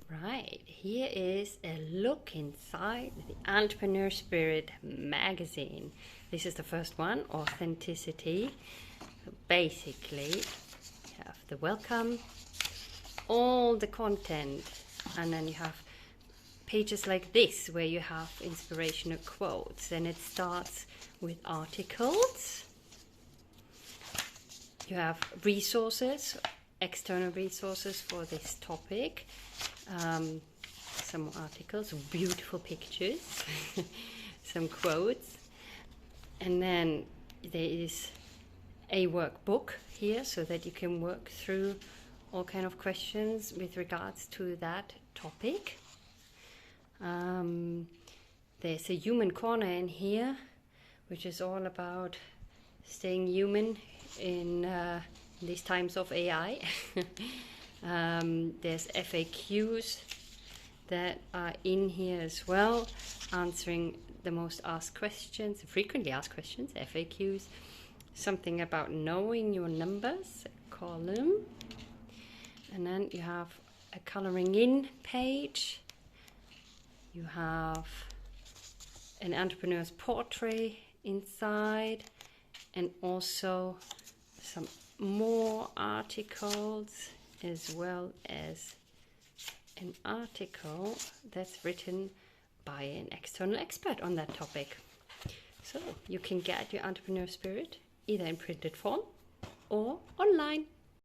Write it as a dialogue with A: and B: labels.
A: Right, here is a look inside the Entrepreneur Spirit magazine. This is the first one, Authenticity. So basically, you have the welcome, all the content, and then you have pages like this where you have inspirational quotes, and it starts with articles. You have resources, external resources for this topic. Some articles, beautiful pictures, some quotes, and then there is a workbook here so that you can work through all kind of questions with regards to that topic. There's a human corner in here, which is all about staying human in these times of AI. There's FAQs that are in here as well, answering the most asked questions, frequently asked questions, FAQs. Something about knowing your numbers, a column. And then you have a coloring in page. You have an entrepreneur's portrait inside, and also some more articles, as well as an article that's written by an external expert on that topic. So you can get your Entrepreneur Spirit either in printed form or online.